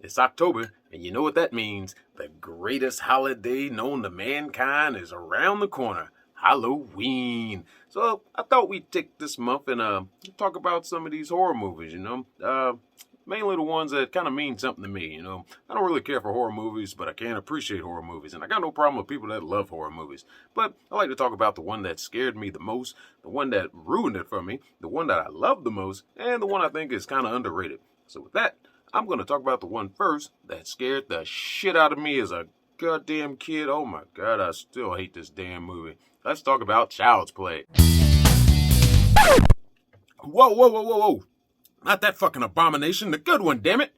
It's October, and you know what that means. The greatest holiday known to mankind is around the corner. Halloween. So I thought we'd take this month and talk about some of these horror movies, mainly the ones that kind of mean something to me, I don't really care for horror movies, but I can appreciate horror movies, and I got no problem with people that love horror movies. But I like to talk about the one that scared me the most, the one that ruined it for me, the one that I love the most, and the one I think is kind of underrated. So with that, I'm going to talk about the one first that scared the shit out of me as a goddamn kid. Oh my god, I still hate this damn movie. Let's talk about Child's Play. Whoa, whoa, whoa, whoa, whoa. Not that fucking abomination, the good one, damn it.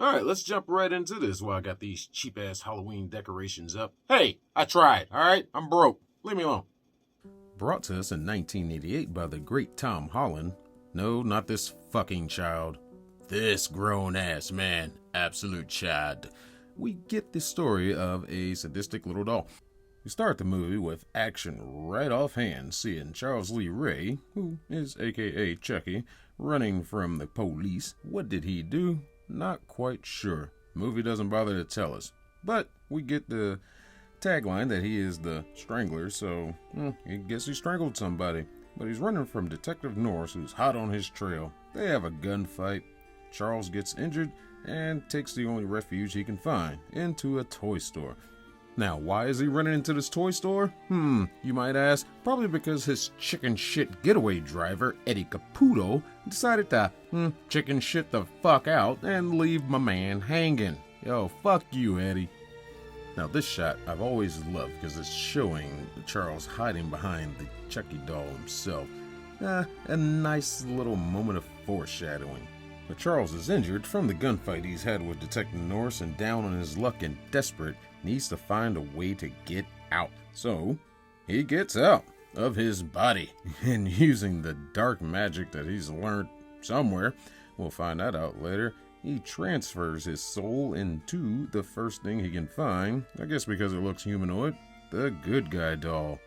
Alright, let's jump right into this while I got these cheap-ass Halloween decorations up. Hey, I tried, alright? I'm broke. Leave me alone. Brought to us in 1988 by the great Tom Holland. No, not this fucking child. This grown-ass man. Absolute child. We get the story of a sadistic little doll. We start the movie with action right offhand, seeing Charles Lee Ray, who is aka Chucky, running from the police. What did he do? Not quite sure. Movie doesn't bother to tell us. But we get the tagline that he is the strangler, so I guess he strangled somebody. But he's running from Detective Norris, who's hot on his trail. They have a gunfight. Charles gets injured and takes the only refuge he can find, into a toy store. Now, why is he running into this toy store? You might ask. Probably because his chicken shit getaway driver, Eddie Caputo, decided to chicken shit the fuck out and leave my man hanging. Yo, fuck you, Eddie. Now, this shot I've always loved because it's showing Charles hiding behind the Chucky doll himself. A nice little moment of foreshadowing. But Charles is injured from the gunfight he's had with Detective Norris and down on his luck and desperate, needs to find a way to get out. So, he gets out of his body and using the dark magic that he's learned somewhere, we'll find that out later, he transfers his soul into the first thing he can find, I guess because it looks humanoid, the good guy doll.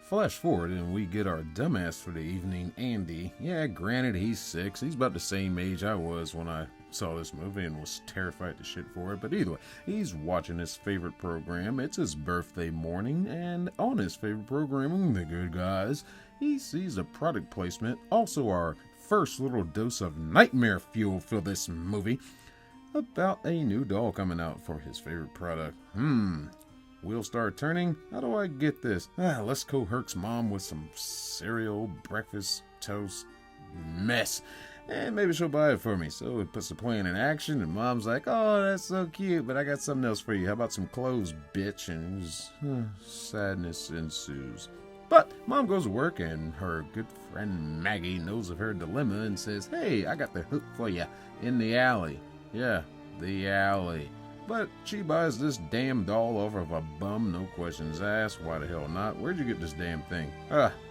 Flash forward and we get our dumbass for the evening, Andy. Yeah, granted he's 6. He's about the same age I was when I saw this movie and was terrified to shit for it. But either way, he's watching his favorite program. It's his birthday morning, and on his favorite programming, The Good Guys, he sees a product placement, also our first little dose of nightmare fuel for this movie, about a new doll coming out for his favorite product. Wheels start turning. How do I get this? Let's coax mom with some cereal, breakfast, toast, mess. And maybe she'll buy it for me. So it puts the plan in action, and mom's like, oh, that's so cute, but I got something else for you. How about some clothes, bitch? And sadness ensues. But mom goes to work, and her good friend Maggie knows of her dilemma and says, hey, I got the hook for you in the alley. Yeah, the alley. But she buys this damn doll off of a bum, no questions asked. Why the hell not? Where'd you get this damn thing?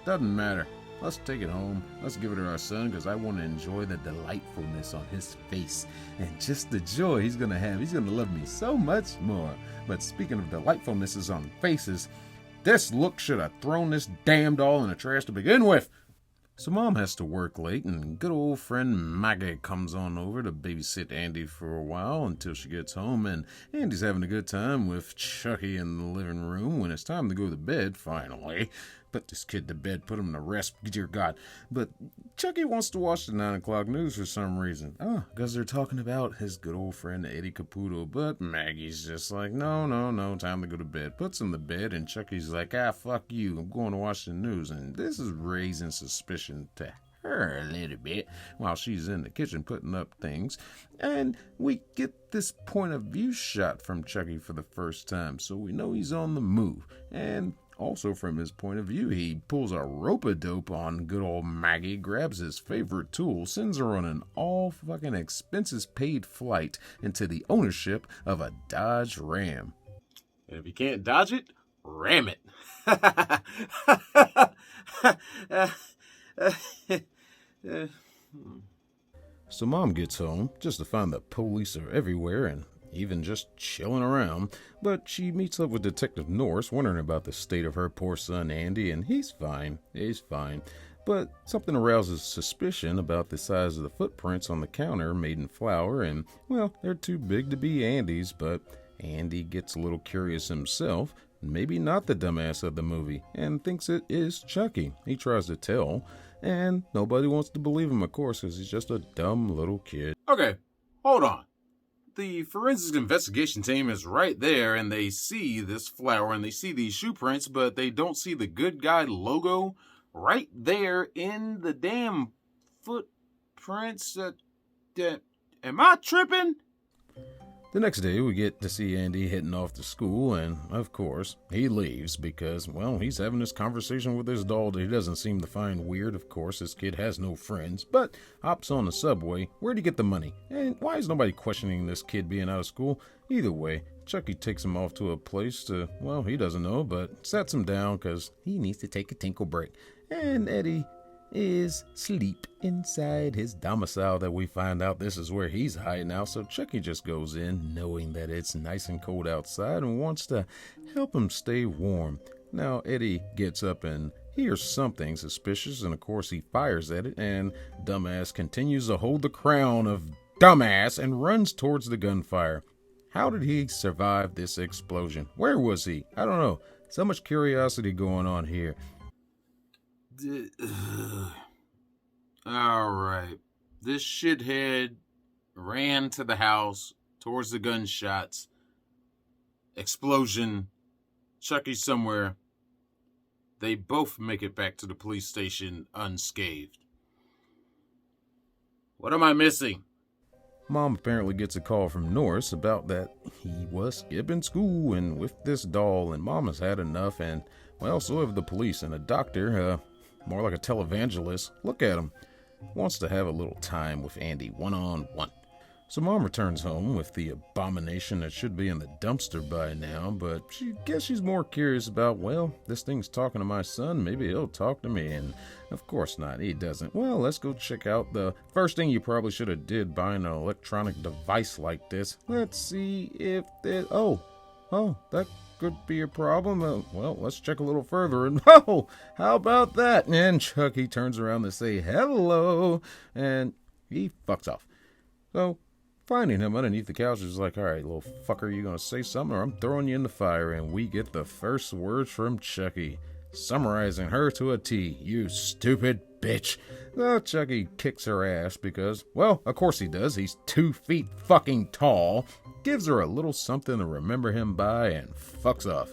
Doesn't matter. Let's take it home. Let's give it to our son because I want to enjoy the delightfulness on his face. And just the joy he's going to have. He's going to love me so much more. But speaking of delightfulnesses on faces, this look should have thrown this damn doll in the trash to begin with. So mom has to work late, and good old friend Maggie comes on over to babysit Andy for a while until she gets home, and Andy's having a good time with Chucky in the living room when it's time to go to bed, finally. Put this kid to bed, put him to rest, dear God. But Chucky wants to watch the 9 o'clock news for some reason. Because they're talking about his good old friend Eddie Caputo. But Maggie's just like, no, time to go to bed. Puts him to bed, and Chucky's like, fuck you, I'm going to watch the news. And this is raising suspicion to her a little bit while she's in the kitchen putting up things. And we get this point of view shot from Chucky for the first time, so we know he's on the move. And also from his point of view, he pulls a rope-a-dope on good old Maggie, grabs his favorite tool, sends her on an all-fucking expenses-paid flight into the ownership of a Dodge Ram. And if you can't dodge it, ram it. So mom gets home just to find the police are everywhere and even just chilling around, but she meets up with Detective Norris, wondering about the state of her poor son Andy, and he's fine. But something arouses suspicion about the size of the footprints on the counter made in flour, and, well, they're too big to be Andy's, but Andy gets a little curious himself, maybe not the dumbass of the movie, and thinks it is Chucky. He tries to tell, and nobody wants to believe him, of course, because he's just a dumb little kid. Okay, hold on. The forensic investigation team is right there, and they see this flour, and they see these shoe prints, but they don't see the good guy logo right there in the damn footprints. Am I tripping? The next day, we get to see Andy heading off to school, and, of course, he leaves because, well, he's having this conversation with his doll that he doesn't seem to find weird. Of course, this kid has no friends, but hops on the subway. Where'd he get the money? And why is nobody questioning this kid being out of school? Either way, Chucky takes him off to a place to, well, he doesn't know, but sets him down because he needs to take a tinkle break. And Eddie is asleep inside his domicile that we find out this is where he's hiding out. So Chucky just goes in knowing that it's nice and cold outside and wants to help him stay warm. Now Eddie gets up and hears something suspicious, and of course he fires at it, and dumbass continues to hold the crown of dumbass and runs towards the gunfire. How did he survive this explosion? Where was he? I don't know. So much curiosity going on here. Alright. This shithead ran to the house towards the gunshots. Explosion. Chucky's somewhere. They both make it back to the police station unscathed. What am I missing? Mom apparently gets a call from Norris about that he was skipping school and with this doll, and Mom has had enough, and, well, so have the police, and a doctor, more like a televangelist, look at him, wants to have a little time with Andy one-on-one. So Mom returns home with the abomination that should be in the dumpster by now, but she's more curious about, well, this thing's talking to my son, maybe he'll talk to me, and of course not, he doesn't. Well, let's go check out the first thing you probably should have did buying an electronic device like this. Let's see if that, oh, that could be a problem. Well, let's check a little further, and how about that? And Chucky turns around to say hello, and he fucks off. So, finding him underneath the couch is like, all right, little fucker, you gonna say something or I'm throwing you in the fire? And we get the first words from Chucky, summarizing her to a T. You stupid bitch. So Chucky kicks her ass because, well, of course he does. He's 2 feet fucking tall. Gives her a little something to remember him by and fucks off.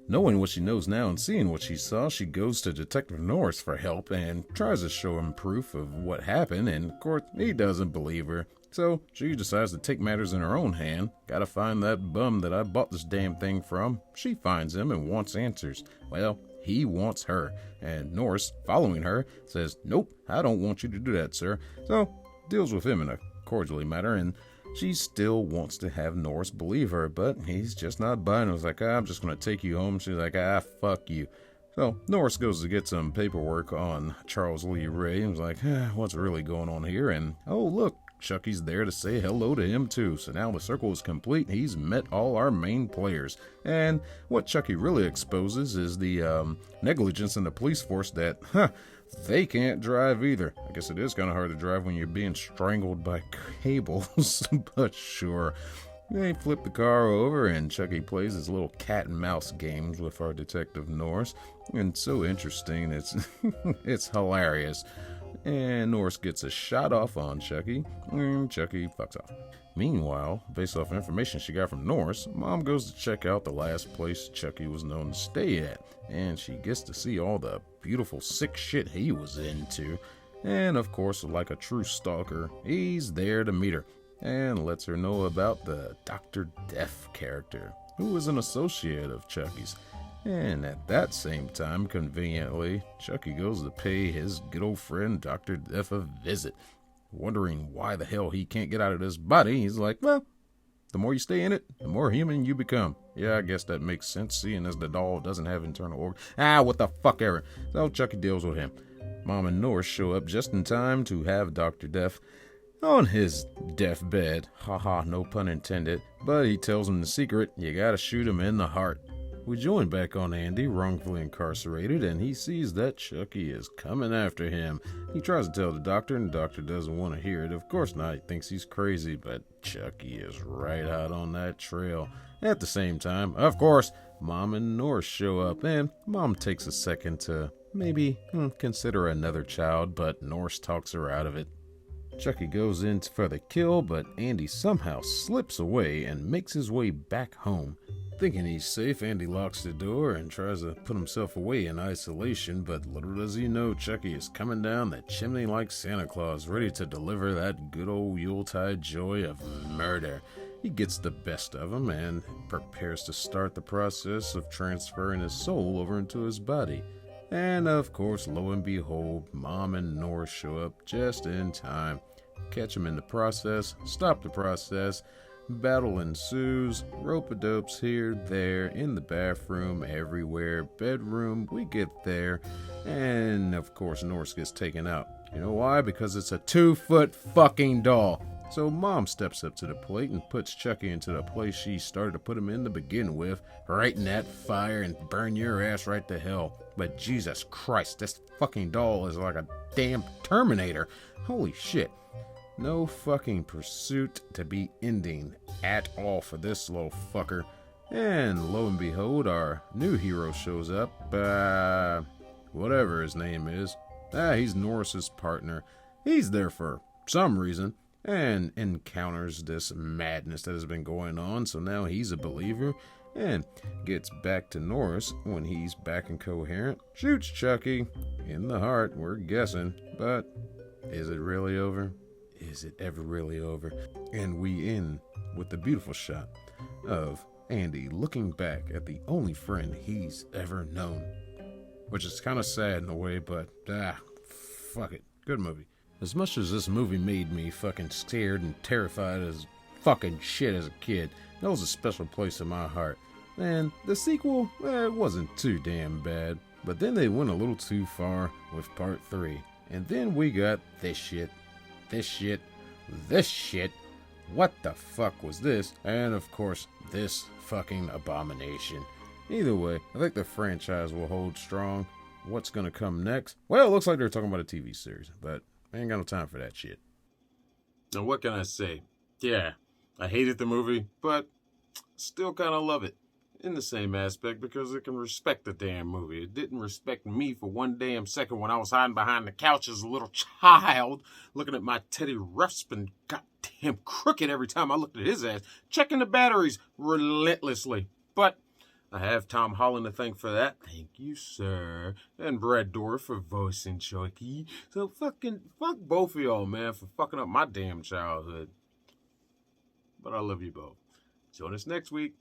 Knowing what she knows now and seeing what she saw, she goes to Detective Norris for help and tries to show him proof of what happened, and of course he doesn't believe her. So she decides to take matters in her own hand. Gotta find that bum that I bought this damn thing from. She finds him and wants answers. Well, he wants her, and Norris, following her, says, nope, I don't want you to do that, sir. So deals with him in a cordially manner, and she still wants to have Norris believe her, but he's just not buying it. He's like, I'm just going to take you home. She's like, fuck you. So Norris goes to get some paperwork on Charles Lee Ray. He's like, what's really going on here? And, oh, look, Chucky's there to say hello to him, too. So now the circle is complete. He's met all our main players. And what Chucky really exposes is the negligence in the police force that, they can't drive either. I guess it is kind of hard to drive when you're being strangled by cables, but sure. They flip the car over, and Chucky plays his little cat and mouse games with our Detective Norris. And so interesting, it's hilarious. And Norris gets a shot off on Chucky, and Chucky fucks off. Meanwhile, based off information she got from Norris, Mom goes to check out the last place Chucky was known to stay at, and she gets to see all the beautiful sick shit he was into. And of course, like a true stalker, he's there to meet her, and lets her know about the Dr. Death character, who is an associate of Chucky's. And at that same time, conveniently, Chucky goes to pay his good old friend Dr. Death a visit. Wondering why the hell he can't get out of this body, he's like, well, the more you stay in it, the more human you become. Yeah, I guess that makes sense, seeing as the doll doesn't have internal organs. What the fuck ever. So Chucky deals with him. Mom and Norris show up just in time to have Dr. Death on his deathbed. Haha, no pun intended. But he tells him the secret, you gotta shoot him in the heart. We join back on Andy, wrongfully incarcerated, and he sees that Chucky is coming after him. He tries to tell the doctor, and the doctor doesn't want to hear it. Of course not, he thinks he's crazy, but Chucky is right out on that trail. At the same time, of course, Mom and Norris show up, and Mom takes a second to maybe consider another child, but Norris talks her out of it. Chucky goes in for the kill, but Andy somehow slips away and makes his way back home. Thinking he's safe, Andy locks the door and tries to put himself away in isolation, but little does he know Chucky is coming down the chimney like Santa Claus, ready to deliver that good old Yuletide joy of murder. He gets the best of him and prepares to start the process of transferring his soul over into his body. And of course, lo and behold, Mom and Norris show up just in time. Catch him in the process, stop the process. Battle ensues, rope-a-dopes here, there, in the bathroom, everywhere, bedroom, we get there, and of course Norris gets taken out. You know why? Because it's a 2-foot fucking doll. So Mom steps up to the plate and puts Chucky into the place she started to put him in to begin with, right in that fire and burn your ass right to hell. But Jesus Christ, this fucking doll is like a damn Terminator. Holy shit. No fucking pursuit to be ending at all for this little fucker. And lo and behold, our new hero shows up. Whatever his name is. He's Norris's partner. He's there for some reason and encounters this madness that has been going on. So now he's a believer and gets back to Norris when he's back and coherent. Shoots Chucky in the heart, we're guessing. But is it really over? Is it ever really over? And we end with the beautiful shot of Andy looking back at the only friend he's ever known. Which is kind of sad in a way, but fuck it. Good movie. As much as this movie made me fucking scared and terrified as fucking shit as a kid, that was a special place in my heart. And the sequel, it wasn't too damn bad. But then they went a little too far with part 3. And then we got this shit. This shit, what the fuck was this? And of course, this fucking abomination. Either way, I think the franchise will hold strong. What's gonna come next? Well, it looks like they're talking about a TV series, but I ain't got no time for that shit. Now, what can I say? Yeah, I hated the movie, but still kind of love it. In the same aspect, because it can respect the damn movie. It didn't respect me for one damn second when I was hiding behind the couch as a little child, looking at my Teddy Ruxpin goddamn crooked every time I looked at his ass, checking the batteries relentlessly. But I have Tom Holland to thank for that. Thank you, sir. And Brad Dourif for voicing Chucky. So fuck both of y'all, man, for fucking up my damn childhood. But I love you both. Join us next week.